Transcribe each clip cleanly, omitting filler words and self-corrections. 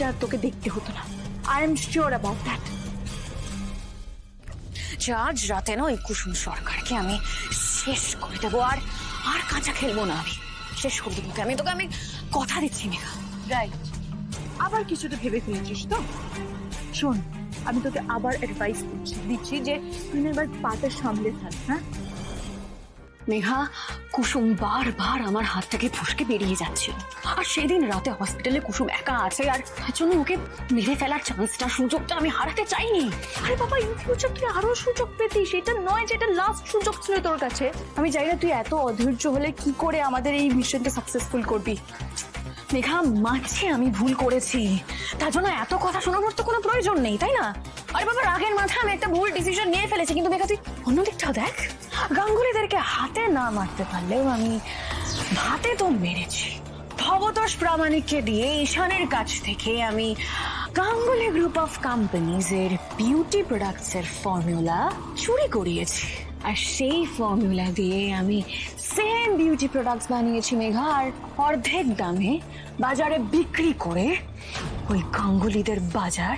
এটা আর তোকে দেখতে হতো না। I am sure about that. আজ রাতে না ওই কুসুম সরকারকে আমি শেষ করে দেবো। আর আর কাঁচা খেলবো না, আমি শেষ করে দেবো। আমি তোকে আমি কথা দিচ্ছি মেঘা। রাইট, আবার কিছুটা ভেবে ফেলেছিস তো? শোন, আমি তোকে আবার অ্যাডভাইস দিচ্ছি যে তুই এবার পাটা সামলে থাক। হ্যাঁ মেঘা, কুসুম বারবার আমার হাত থেকে ফসকে বেরিয়ে যাচ্ছে। আর সেদিন রাতে হসপিটালে কুসুম একা আছে, আর তার জন্য ওকে মেরে ফেলার চান্সটা, সুযোগটা আমি হারাতে চাইনি। আরে বাবা, ইন ফিউচার তুই আরো সুযোগ পেতিস, এটা নয় যেটা লাস্ট সুযোগ ছিল তোর কাছে। আমি জানি না তুই এত অধৈর্য হলে কি করে আমাদের এই মিশনটা সাকসেসফুল করবি। মেঘা, মাঝে আমি ভুল করেছি, তার জন্য এত কথা শোনানোর তো কোনো প্রয়োজন নেই, তাই না? আরে বাবা, রাগের মাথায় আমি একটা ভুল ডিসিশন নিয়ে ফেলেছি। কিন্তু মেঘা, তুই অন্যদিকটাও দেখ। গাঙ্গুলিদেরকে হাতে না মারতে পারলেও আমি হাতে তো মেরেছি। ভবতোষ প্রামাণিককে দিয়ে ঈশানের কাছ থেকে আমি গাঙ্গুলি গ্রুপ অফ কোম্পানিজ এর বিউটি প্রোডাক্টস এর ফর্মুলা চুরি করিয়েছি। আর সেই ফর্মুলা দিয়ে আমি সেম বিউটি প্রোডাক্টস বানিয়েছি মেঘা, আর অর্ধেক দামে বাজারে বিক্রি করে ওই গাঙ্গুলিদের বাজার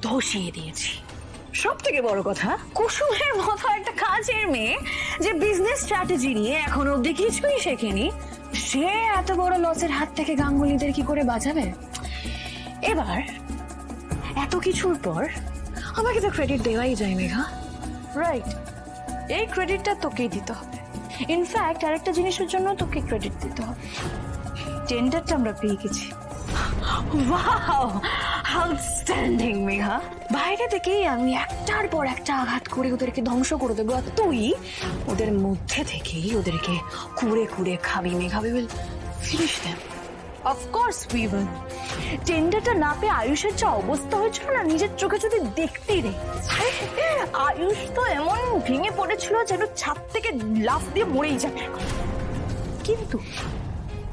ধসিয়ে দিয়েছি। সব থেকে বড় কথা, কুসুমের মতো একটা কাজের মেয়ে যে বিজনেস স্ট্র্যাটেজি নিয়ে এখনো অব্দি কিছুই শেখেনি, সে এত বড় লসের হাত থেকে গাঙ্গুলিদের কি করে বাঁচাবে? এবার এত কিছুর পর আমাকে তো ক্রেডিট দেওয়াই যায় মেঘা। রাইট, এই ক্রেডিটটা তোকেই দিতে হবে। ইনফ্যাক্ট আরেকটা জিনিসের জন্য তোকে ক্রেডিট দিতে হবে, টেন্ডারটা আমরা পেয়ে গেছি। Wow, outstanding Megha. বাইরে থেকেই আমি একটার পর একটা আঘাত করে ওদেরকে ধ্বংস করে দেবো, আর তুই ওদের মধ্যে থেকেই ওদেরকে কুড়ে কুড়ে খাবি Megha. We will finish them. Of course we will. টেন্ডারটা না পেয়ে আয়ুষের যা অবস্থা হয়েছিল না, নিজের চোখে যদি দেখতেই রে। আয়ুষ তো এমন ভেঙে পড়েছিল যেন ছাদ থেকে লাফ দিয়ে মরেই যাবে এখন। কিন্তু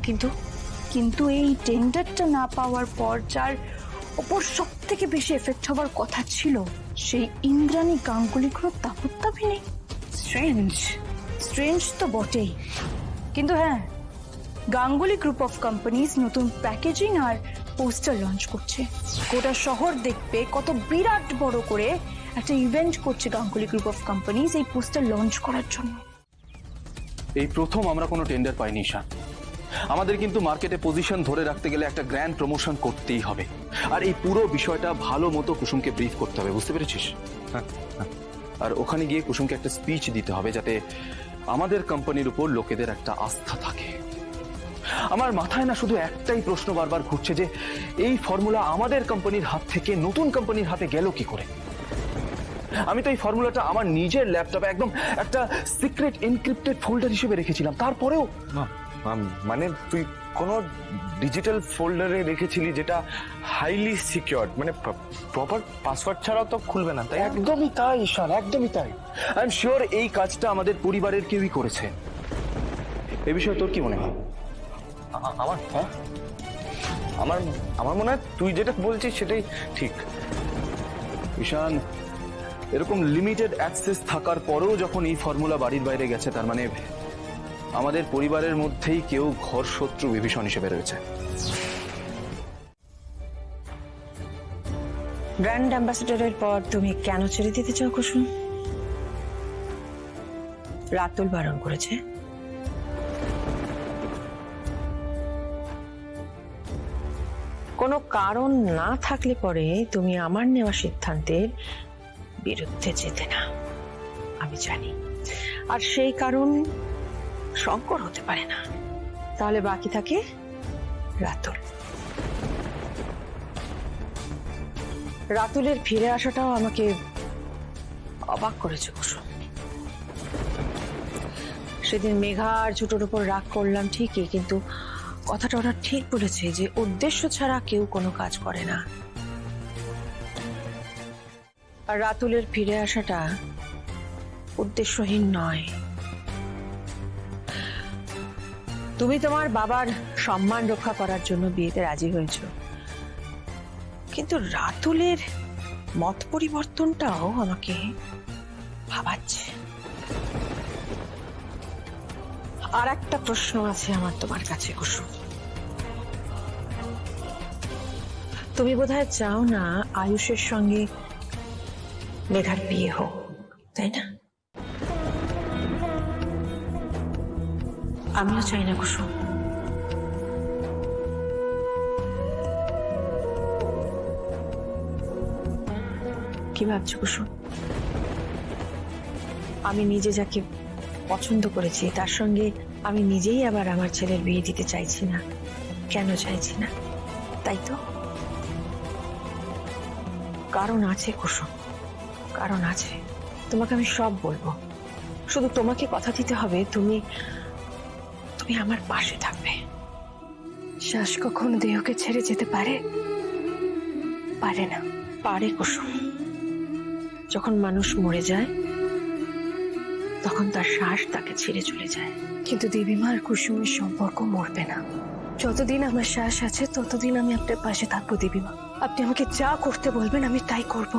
কিন্তু কিন্তু এই টেন্ডারটা না পাওয়ার পর যার ওপর সব থেকে বেশি এফেক্ট হবার কথা ছিল, সেই ইন্দ্রাণী গাঙ্গুলি গ্রুপ তাপত্তাভি নেই। স্ট্রেঞ্জ। স্ট্রেঞ্জ তো বটেই, কিন্তু হ্যাঁ, গাঙ্গুলি গ্রুপ অফ কোম্পানিজ নতুন প্যাকেজিং আর পোস্টার লঞ্চ করছে। গোটা শহর দেখবে কত বিরাট বড় করে একটা ইভেন্ট করছে গাঙ্গুলি গ্রুপ অফ কোম্পানিজ এই পোস্টার লঞ্চ করার জন্য। এই প্রথম আমরা কোনো টেন্ডার পাইনি ঈশান। আমাদের কিন্তু মার্কেটে পজিশন ধরে রাখতে গেলে একটা গ্র্যান্ড প্রমোশন করতেই হবে, আর এই পুরো বিষয়টা ভালো মতো কুসুমকে ব্রিফ করতে হবে, বুঝতে পেরেছিস? হ্যাঁ, আর ওখানে গিয়ে কুসুমকে একটা স্পিচ দিতে হবে যাতে আমাদের কোম্পানির উপর লোকেদের একটা আস্থা থাকে। আমার মাথায় না শুধু একটাই প্রশ্ন বারবার ঘুরছে যে এই ফর্মুলা আমাদের কোম্পানির হাত থেকে নতুন কোম্পানির হাতে গেল কি করে? আমি তো এই ফর্মুলাটা আমার নিজের ল্যাপটপে একদম একটা সিক্রেট এনক্রিপ্টেড ফোল্ডার হিসেবে রেখেছিলাম, তারপরেও মানে তুই কোনো ডিজিটাল ফোল্ডারে রেখেছিলি যেটা হাইলি সিকিউরড, মানে প্রপার পাসওয়ার্ড ছাড়াও তো খুলবে না, তাই? একদমই তাই ঈশান, একদমই তাই। আই এম শিওর এই কাজটা আমাদের পরিবারের কেউই করেছে। এ বিষয়ে তোর কি মনে হয়? আমার আমার আমার মনে হয় তুই যেটা বলছিস সেটাই ঠিক। ঈশান, এরকম লিমিটেড অ্যাক্সেস থাকার পরেও যখন এই ফর্মুলা বাড়ির বাইরে গেছে, তার মানে আমাদের পরিবারের মধ্যেই কেউ ঘর শত্রু বিভীষণ হিসেবে রয়েছে। ব্র্যান্ড অ্যাম্বাসেডরের পর তুমি কেন ছেড়ে দিতে চাও কুসুম? রাতুল বারণ করেছে? কোনো কারণ না থাকলে পরে তুমি আমার নেওয়া সিদ্ধান্তের বিরুদ্ধে যেতে না, আমি জানি। আর সেই কারণ শঙ্কর হতে পারে না। তাহলে বাকি থাকে রাতুল। রাতুলের ফিরে আসাটাও আমাকে অবাক করেছে কুসুম। সেদিন মেঘা আর ছোটর উপর রাগ করলাম ঠিকই, কিন্তু কথাটা ওরা ঠিক বলেছে যে উদ্দেশ্য ছাড়া কেউ কোনো কাজ করে না। আর রাতুলের ফিরে আসাটা উদ্দেশ্যহীন নয়। তুমি তোমার বাবার সম্মান রক্ষা করার জন্য বিয়েতে রাজি হয়েছো, কিন্তু রাতুলের মত পরিবর্তনটাও আমাকে ভাবাচ্ছে। আর একটা প্রশ্ন আছে আমার তোমার কাছে কুসুম, তুমি বোধহয় চাও না আয়ুষের সঙ্গে মেঘার বিয়ে হোক, তাই না? আমিও চাই না কুসুম। কি ভাবছো কুসুম? আমি নিজে যাকে পছন্দ করেছি তার সঙ্গে আমি নিজেই আবার আমার ছেলের বিয়ে দিতে চাইছি না। কেন চাইছি না? তাই তো কারণ আছে কুসুম, কারণ আছে। তোমাকে আমি সব বলবো, শুধু তোমাকে কথা দিতে হবে তুমি তুমি আমার পাশে থাকবে। শ্বাস কখনো দেহকে ছেড়ে যেতে পারে? পারে না। পারে কুসুম। যখন মানুষ মরে যায় তখন তার শ্বাস তাকে ছেড়ে চলে যায়। কিন্তু দেবীমা আর কুসুমের সম্পর্ক মরবে না। যতদিন আমার শ্বাস আছে ততদিন আমি আপনার পাশে থাকবো দেবীমা। আপনি আমাকে যা করতে বলবেন আমি তাই করব।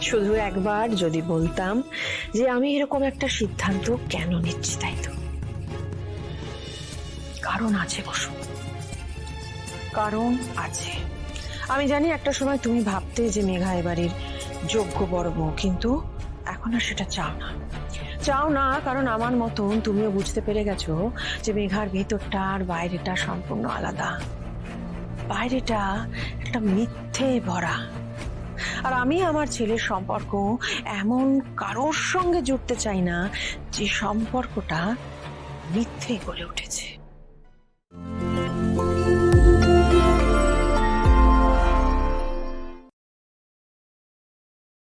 শুধু একবার যদি বলতাম যে আমি এরকম একটা সিদ্ধান্ত কেন নিচ্ছি, তাই তো? কারণ আছে কুসুম, কারণ আছে। আমি জানি একটা সময় তুমি ভাবতে যে মেঘা এবাড়ির যোগ্য বড় বউ, কিন্তু এখন আর সেটা চাও না। কারণ আমার মতন তুমিও বুঝতে পেরে গেছো যে মেঘার ভেতরটা আর বাইরেটা সম্পূর্ণ আলাদা। বাইরেটা একটা মিথ্যে ভরা। আর আমি আমার ছেলের সম্পর্ক এমন কারোর সঙ্গে জুড়তে চাই না যে সম্পর্কটা মিথ্যে গড়ে উঠেছে।